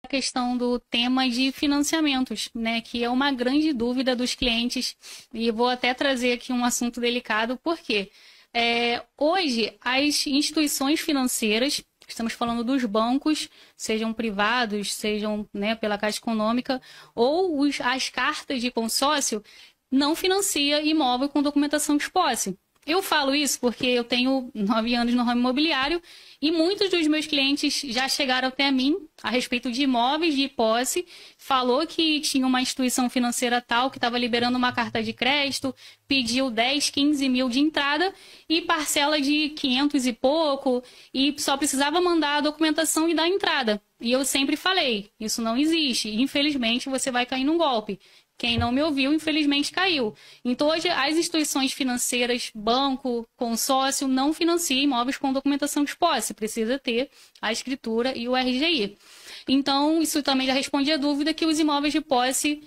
questão do tema de financiamentos, né, que é uma grande dúvida dos clientes, e vou até trazer aqui um assunto delicado, porque hoje as instituições financeiras, estamos falando dos bancos, sejam privados, sejam, né, pela Caixa Econômica, ou as cartas de consórcio, não financia imóvel com documentação de posse. Eu falo isso porque eu tenho 9 anos no ramo imobiliário e muitos dos meus clientes já chegaram até mim a respeito de imóveis de posse, falou que tinha uma instituição financeira tal que estava liberando uma carta de crédito, pediu 10, 15 mil de entrada e parcela de 500 e pouco, e só precisava mandar a documentação e dar entrada. E eu sempre falei, isso não existe, infelizmente você vai cair num golpe. Quem não me ouviu, infelizmente, caiu. Então, hoje, as instituições financeiras, banco, consórcio, não financiam imóveis com documentação de posse. Precisa ter a escritura e o RGI. Então, isso também já responde a dúvida que os imóveis de posse,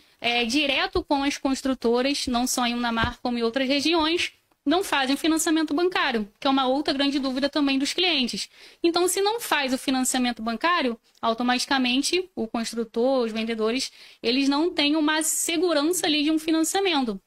direto com as construtoras, não só em Unamar como em outras regiões, não fazem financiamento bancário, que é uma outra grande dúvida também dos clientes. Então, se não faz o financiamento bancário, automaticamente o construtor, os vendedores, eles não têm uma segurança ali de um financiamento.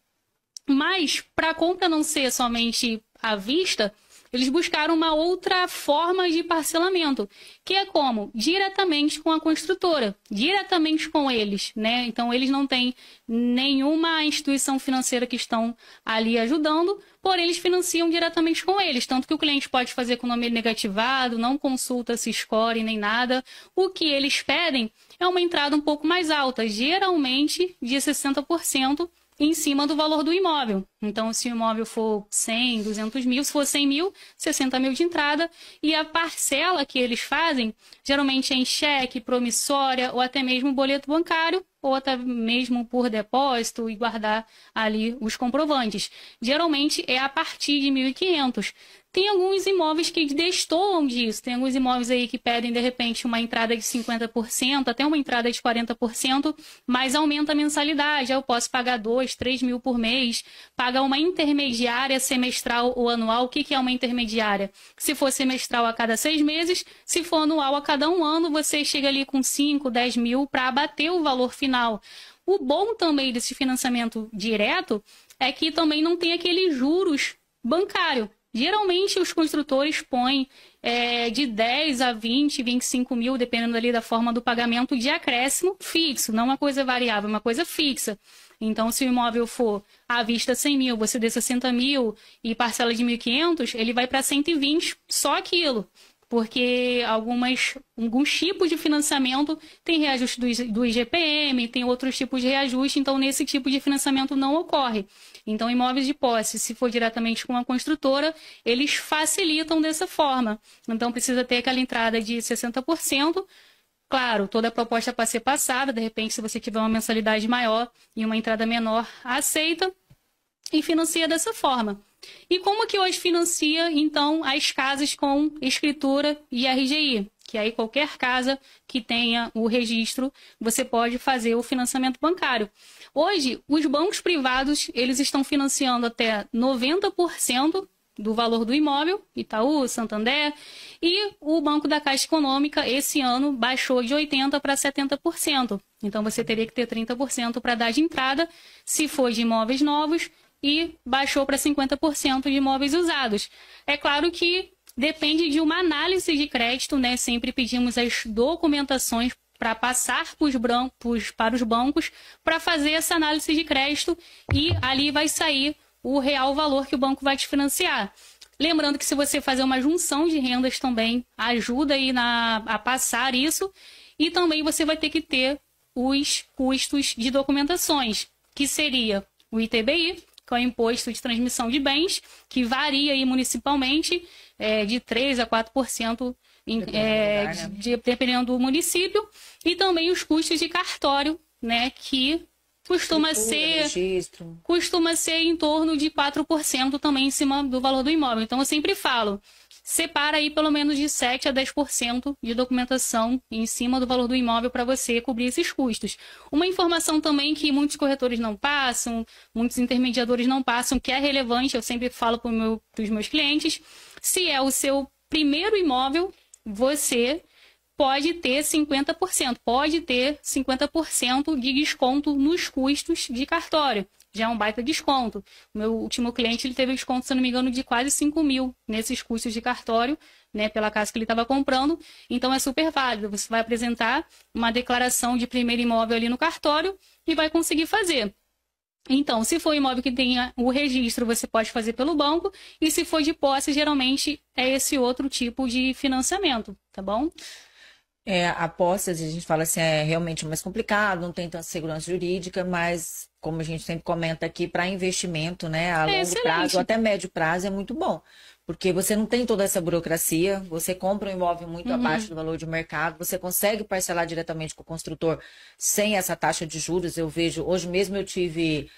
Mas, para a compra não ser somente à vista, eles buscaram uma outra forma de parcelamento, que é como? Diretamente com a construtora, diretamente com eles, né? Então, eles não têm nenhuma instituição financeira que estão ali ajudando, porém, eles financiam diretamente com eles, tanto que o cliente pode fazer com o nome negativado, não consulta se score nem nada. O que eles pedem é uma entrada um pouco mais alta, geralmente de 60%, em cima do valor do imóvel. Então, se o imóvel for 100, 200 mil, se for 100 mil, 60 mil de entrada, e a parcela que eles fazem, geralmente é em cheque, promissória, ou até mesmo boleto bancário, ou até mesmo por depósito e guardar ali os comprovantes. Geralmente é a partir de 1.500. Tem alguns imóveis que destoam disso. Tem alguns imóveis aí que pedem, de repente, uma entrada de 50%, até uma entrada de 40%, mas aumenta a mensalidade. Eu posso pagar 2, 3 mil por mês, pagar uma intermediária semestral ou anual. O que é uma intermediária? Se for semestral a cada 6 meses, se for anual a cada 1 ano, você chega ali com 5, 10 mil para abater o valor final. O bom também desse financiamento direto é que também não tem aqueles juros bancários. Geralmente os construtores põem de 10 a 20, 25 mil, dependendo ali da forma do pagamento, de acréscimo fixo, não uma coisa variável, uma coisa fixa. Então, se o imóvel for à vista 100 mil, você dê 60 mil e parcela de 1.500, ele vai para 120, só aquilo. Porque alguns tipos de financiamento tem reajuste do IGPM, tem outros tipos de reajuste, então nesse tipo de financiamento não ocorre. Então, imóveis de posse, se for diretamente com a construtora, eles facilitam dessa forma. Então, precisa ter aquela entrada de 60%. Claro, toda a proposta para ser passada, de repente, se você tiver uma mensalidade maior e uma entrada menor, aceita e financia dessa forma. E como que hoje financia, então, as casas com escritura e RGI? Que aí qualquer casa que tenha o registro, você pode fazer o financiamento bancário. Hoje, os bancos privados, eles estão financiando até 90% do valor do imóvel, Itaú, Santander, e o Banco da Caixa Econômica, esse ano, baixou de 80% para 70%. Então, você teria que ter 30% para dar de entrada, se for de imóveis novos, e baixou para 50% de imóveis usados. É claro que depende de uma análise de crédito, né? Sempre pedimos as documentações para passar para os bancos para fazer essa análise de crédito e ali vai sair o real valor que o banco vai te financiar. Lembrando que se você fazer uma junção de rendas também ajuda aí a passar isso, e também você vai ter que ter os custos de documentações, que seria o ITBI, que é o Imposto de Transmissão de Bens, que varia aí municipalmente de 3% a 4%, dependendo do município, e também os custos de cartório, né, que costuma ser em torno de 4% também em cima do valor do imóvel. Então, eu sempre falo, separa aí pelo menos de 7% a 10% de documentação em cima do valor do imóvel para você cobrir esses custos. Uma informação também que muitos corretores não passam, muitos intermediadores não passam, que é relevante, eu sempre falo para os meus clientes, se é o seu primeiro imóvel, você pode ter 50%, pode ter 50% de desconto nos custos de cartório. Já é um baita desconto. O meu último cliente, ele teve desconto, se não me engano, de quase 5 mil nesses custos de cartório, né, pela casa que ele estava comprando. Então, é super válido. Você vai apresentar uma declaração de primeiro imóvel ali no cartório e vai conseguir fazer. Então, se for imóvel que tenha o registro, você pode fazer pelo banco. E se for de posse, geralmente é esse outro tipo de financiamento, tá bom? A posse, a gente fala assim, é realmente mais complicado, não tem tanta segurança jurídica, mas como a gente sempre comenta aqui, para investimento, né, a longo prazo, até médio prazo, é muito bom. Porque você não tem toda essa burocracia, você compra um imóvel muito abaixo do valor de mercado, você consegue parcelar diretamente com o construtor sem essa taxa de juros. Eu vejo, hoje mesmo eu tive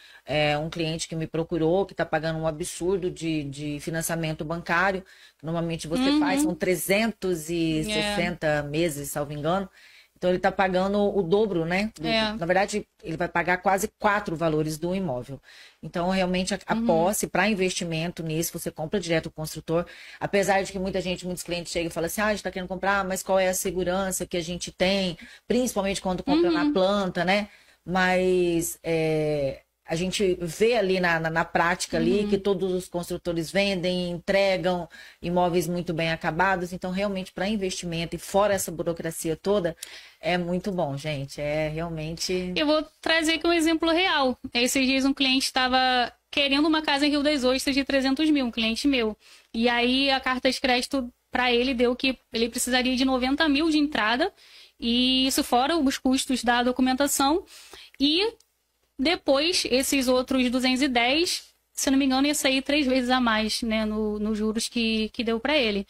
um cliente que me procurou, que está pagando um absurdo de financiamento bancário. Normalmente você faz, são 360 meses, salvo engano. Então, ele está pagando o dobro, né? Na verdade, ele vai pagar quase 4 valores do imóvel. Então, realmente, a posse para investimento nisso, você compra direto do construtor. Apesar de que muitos clientes chegam e falam assim, a gente está querendo comprar, mas qual é a segurança que a gente tem? Principalmente quando compra na planta, né? Mas a gente vê ali na prática ali que todos os construtores vendem, entregam imóveis muito bem acabados. Então, realmente, para investimento e fora essa burocracia toda, é muito bom, gente. É realmente... Eu vou trazer aqui um exemplo real. Esses dias um cliente estava querendo uma casa em Rio das Ostras de 300 mil, um cliente meu. E aí a carta de crédito para ele deu que ele precisaria de 90 mil de entrada. E isso fora os custos da documentação. E depois, esses outros 210, se não me engano, ia sair 3 vezes a mais, né, nos juros que deu para ele.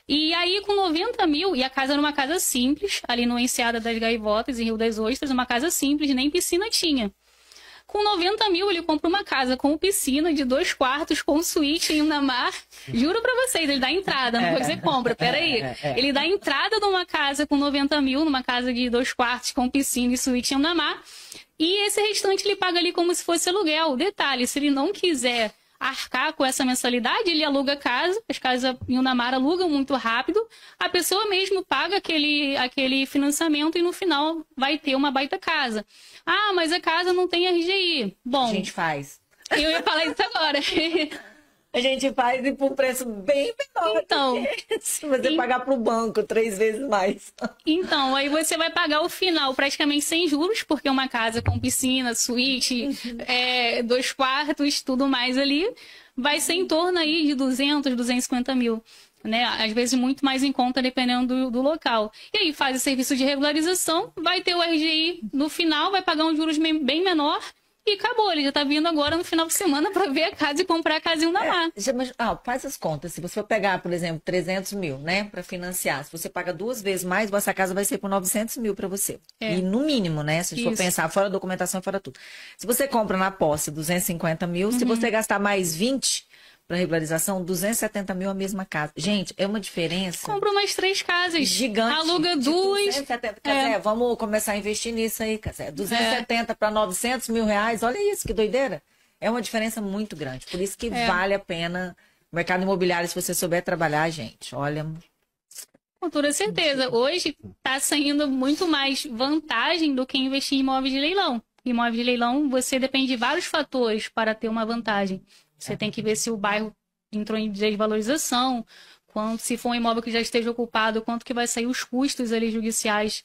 E aí, com 90 mil, e a casa era uma casa simples, ali no Enseada das Gaivotas, em Rio das Ostras, uma casa simples, nem piscina tinha. Com 90 mil, ele compra uma casa com piscina de 2 quartos, com suíte em Unamar. Juro pra vocês, ele dá entrada, não vou dizer compra, peraí. Ele dá entrada numa casa com 90 mil, numa casa de 2 quartos, com piscina e suíte em Unamar. E esse restante ele paga ali como se fosse aluguel. Detalhe, se ele não quiser arcar com essa mensalidade, ele aluga a casa. As casas em Unamar alugam muito rápido. A pessoa mesmo paga aquele financiamento e no final vai ter uma baita casa. Ah, mas a casa não tem RGI. Bom, a gente faz. Eu ia falar isso agora. A gente faz e por um preço bem menor. Então, se você pagar para o banco 3 vezes mais. Então, aí você vai pagar o final praticamente sem juros, porque é uma casa com piscina, suíte, 2 quartos, tudo mais ali, vai ser em torno aí de 200, 250 mil. Né? Às vezes muito mais em conta, dependendo do local. E aí faz o serviço de regularização, vai ter o RGI no final, vai pagar um juros bem menor. E acabou, ele já tá vindo agora no final de semana para ver a casa e comprar a casa em Unamar. Faz as contas. Se você for pegar, por exemplo, 300 mil, né, para financiar, se você paga 2 vezes mais, essa casa vai ser por 900 mil para você. E no mínimo, né, se a gente for pensar, fora a documentação, fora tudo. Se você compra na posse 250 mil, se você gastar mais 20 para regularização, 270 mil a mesma casa. Gente, é uma diferença. Compra umas 3 casas. Gigante. Aluga 2. 270. Vamos começar a investir nisso aí, Casé. 270 para 900 mil reais. Olha isso, que doideira. É uma diferença muito grande. Por isso que vale a pena. O mercado imobiliário, se você souber trabalhar, gente, olha... Com toda certeza. Hoje está saindo muito mais vantagem do que investir em imóveis de leilão. Imóvel de leilão, você depende de vários fatores para ter uma vantagem. Você tem que ver se o bairro entrou em desvalorização, se for um imóvel que já esteja ocupado, quanto que vai sair os custos ali judiciais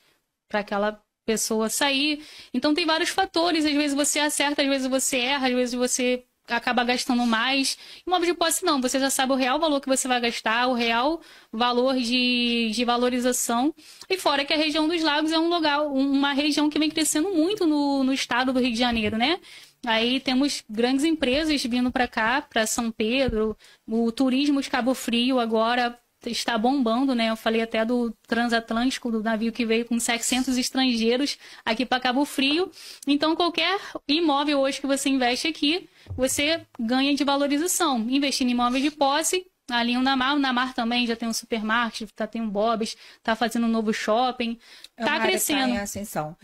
para aquela pessoa sair. Então tem vários fatores, às vezes você acerta, às vezes você erra, às vezes você acaba gastando mais. Imóvel de posse não, você já sabe o real valor que você vai gastar, o real valor de valorização. E fora que a região dos lagos é uma região que vem crescendo muito no estado do Rio de Janeiro, né? Aí temos grandes empresas vindo para cá, para São Pedro, o turismo de Cabo Frio agora está bombando, né? Eu falei até do transatlântico, do navio que veio com 700 estrangeiros aqui para Cabo Frio. Então, qualquer imóvel hoje que você investe aqui, você ganha de valorização. Investindo em imóveis de posse, ali em Unamar, o Unamar também já tem um supermarket, tem um Bob's, está fazendo um novo shopping, está crescendo. Tá em ascensão.